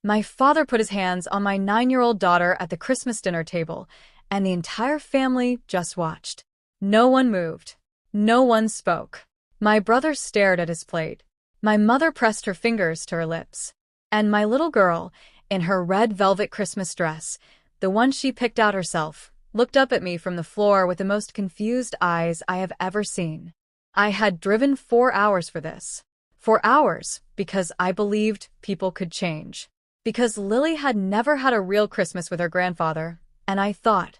My father put his hands on my 9-year-old daughter at the Christmas dinner table, and the entire family just watched. No one moved. No one spoke. My brother stared at his plate. My mother pressed her fingers to her lips. And my little girl, in her red velvet Christmas dress, the one she picked out herself, looked up at me from the floor with the most confused eyes I have ever seen. I had driven 4 hours for this. 4 hours, because I believed people could change. Because Lily had never had a real Christmas with her grandfather, and I thought,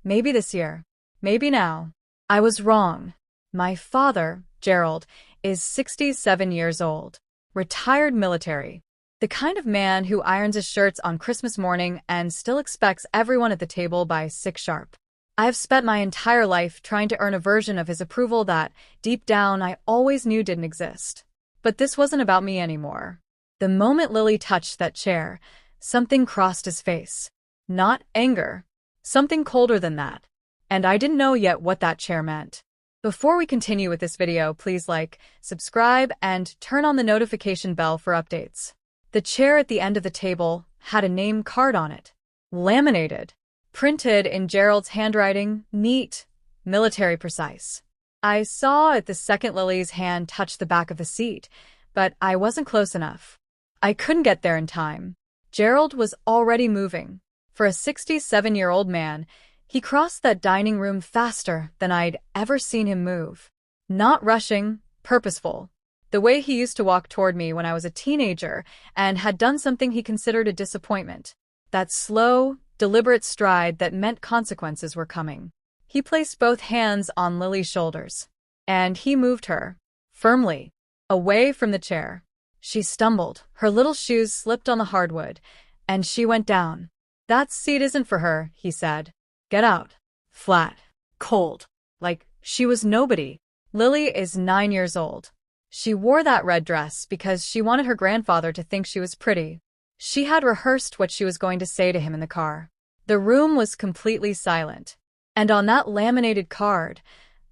maybe this year, maybe now. I was wrong. My father, Gerald, is 67 years old, retired military. The kind of man who irons his shirts on Christmas morning and still expects everyone at the table by 6 sharp. I have spent my entire life trying to earn a version of his approval that, deep down, I always knew didn't exist. But this wasn't about me anymore. The moment Lily touched that chair, something crossed his face. Not anger. Something colder than that. And I didn't know yet what that chair meant. Before we continue with this video, please like, subscribe, and turn on the notification bell for updates. The chair at the end of the table had a name card on it. Laminated. Printed in Gerald's handwriting, neat, military precise. I saw it the second Lily's hand touched the back of the seat, but I wasn't close enough. I couldn't get there in time. Gerald was already moving. For a 67-year-old man, he crossed that dining room faster than I'd ever seen him move. Not rushing, purposeful. The way he used to walk toward me when I was a teenager and had done something he considered a disappointment. That slow, deliberate stride that meant consequences were coming. He placed both hands on Lily's shoulders, and he moved her, firmly, away from the chair. She stumbled, her little shoes slipped on the hardwood, and she went down. That seat isn't for her, he said. Get out. Flat. Cold. Like she was nobody. Lily is 9 years old. She wore that red dress because she wanted her grandfather to think she was pretty. She had rehearsed what she was going to say to him in the car. The room was completely silent. And on that laminated card,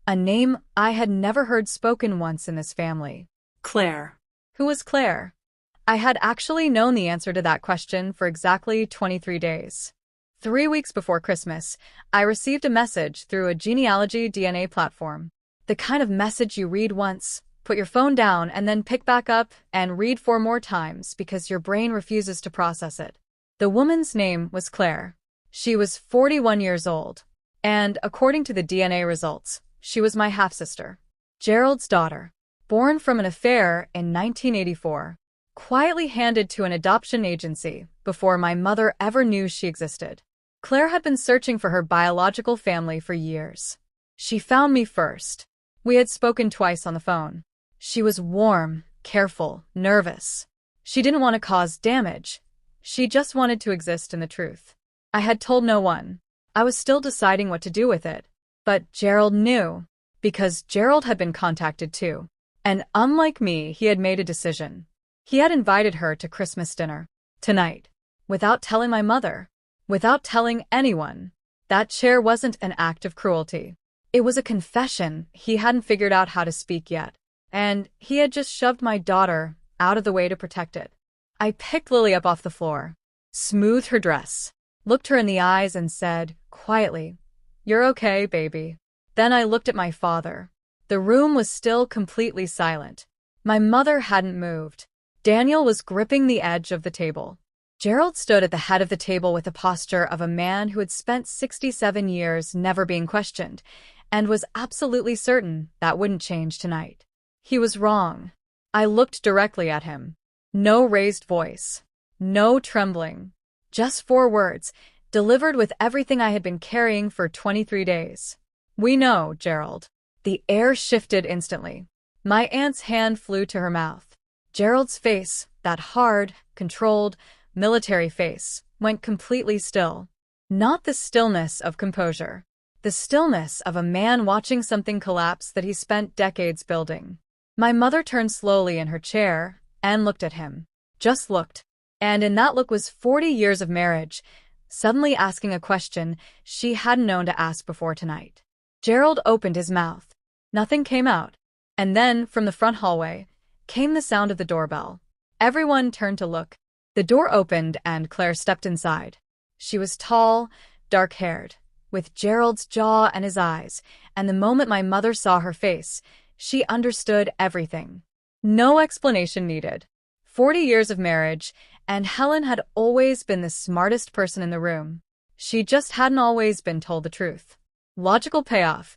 a name I had never heard spoken once in this family. Claire. Who was Claire? I had actually known the answer to that question for exactly 23 days. 3 weeks before Christmas, I received a message through a genealogy DNA platform. The kind of message you read once, put your phone down, and then pick back up and read 4 more times because your brain refuses to process it. The woman's name was Claire. She was 41 years old. And, according to the DNA results, she was my half-sister. Gerald's daughter. Born from an affair in 1984. Quietly handed to an adoption agency before my mother ever knew she existed. Claire had been searching for her biological family for years. She found me first. We had spoken twice on the phone. She was warm, careful, nervous. She didn't want to cause damage. She just wanted to exist in the truth. I had told no one. I was still deciding what to do with it. But Gerald knew, because Gerald had been contacted too. And unlike me, he had made a decision. He had invited her to Christmas dinner. Tonight. Without telling my mother. Without telling anyone. That chair wasn't an act of cruelty. It was a confession he hadn't figured out how to speak yet. And he had just shoved my daughter out of the way to protect it. I picked Lily up off the floor, smoothed her dress, looked her in the eyes and said, quietly, "You're okay, baby." Then I looked at my father. The room was still completely silent. My mother hadn't moved. Daniel was gripping the edge of the table. Gerald stood at the head of the table with the posture of a man who had spent 67 years never being questioned, and was absolutely certain that wouldn't change tonight. He was wrong. I looked directly at him. No raised voice. No trembling. Just 4 words, delivered with everything I had been carrying for 23 days. "We know, Gerald." The air shifted instantly. My aunt's hand flew to her mouth. Gerald's face, that hard, controlled, military face, went completely still. Not the stillness of composure. The stillness of a man watching something collapse that he spent decades building. My mother turned slowly in her chair and looked at him. Just looked. And in that look was 40 years of marriage, suddenly asking a question she hadn't known to ask before tonight. Gerald opened his mouth. Nothing came out. And then, from the front hallway, came the sound of the doorbell. Everyone turned to look. The door opened and Claire stepped inside. She was tall, dark-haired, with Gerald's jaw and his eyes, and the moment my mother saw her face, she understood everything. No explanation needed. 40 years of marriage, and Helen had always been the smartest person in the room. She just hadn't always been told the truth. Logical payoff.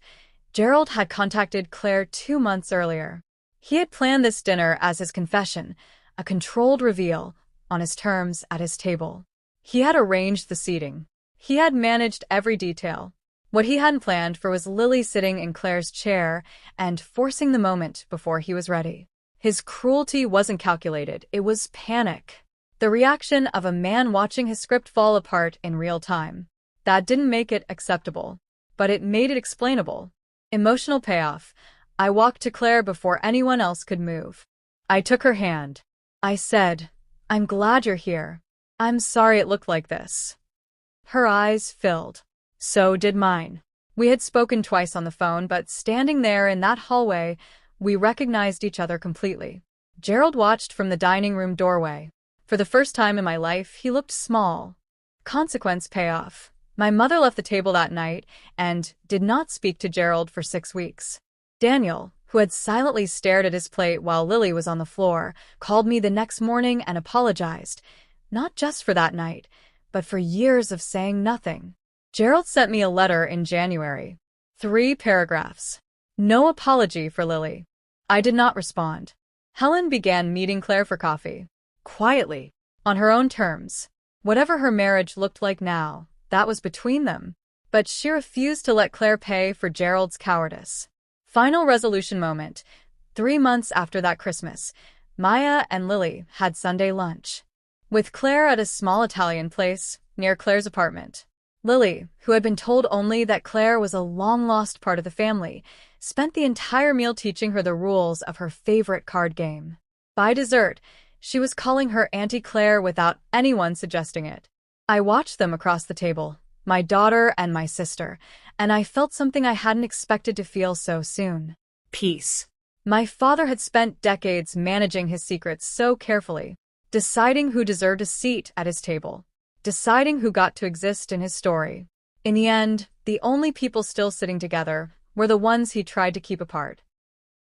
Gerald had contacted Claire 2 months earlier. He had planned this dinner as his confession, a controlled reveal, on his terms at his table. He had arranged the seating. He had managed every detail. What he hadn't planned for was Lily sitting in Claire's chair and forcing the moment before he was ready. His cruelty wasn't calculated, it was panic. The reaction of a man watching his script fall apart in real time. That didn't make it acceptable, but it made it explainable. Emotional payoff. I walked to Claire before anyone else could move. I took her hand. I said, "I'm glad you're here. I'm sorry it looked like this." Her eyes filled. So did mine. We had spoken twice on the phone, but standing there in that hallway, we recognized each other completely. Gerald watched from the dining room doorway. For the first time in my life, he looked small. Consequence payoff. My mother left the table that night and did not speak to Gerald for 6 weeks. Daniel, who had silently stared at his plate while Lily was on the floor, called me the next morning and apologized, not just for that night, but for years of saying nothing. Gerald sent me a letter in January. 3 paragraphs. No apology for Lily. I did not respond. Helen began meeting Claire for coffee. Quietly. On her own terms. Whatever her marriage looked like now, that was between them. But she refused to let Claire pay for Gerald's cowardice. Final resolution moment. 3 months after that Christmas, Maya and Lily had Sunday lunch. With Claire at a small Italian place near Claire's apartment. Lily, who had been told only that Claire was a long-lost part of the family, spent the entire meal teaching her the rules of her favorite card game. By dessert, she was calling her Auntie Claire without anyone suggesting it. I watched them across the table, my daughter and my sister, and I felt something I hadn't expected to feel so soon. Peace. My father had spent decades managing his secrets so carefully, deciding who deserved a seat at his table, deciding who got to exist in his story. In the end, the only people still sitting together were the ones he tried to keep apart.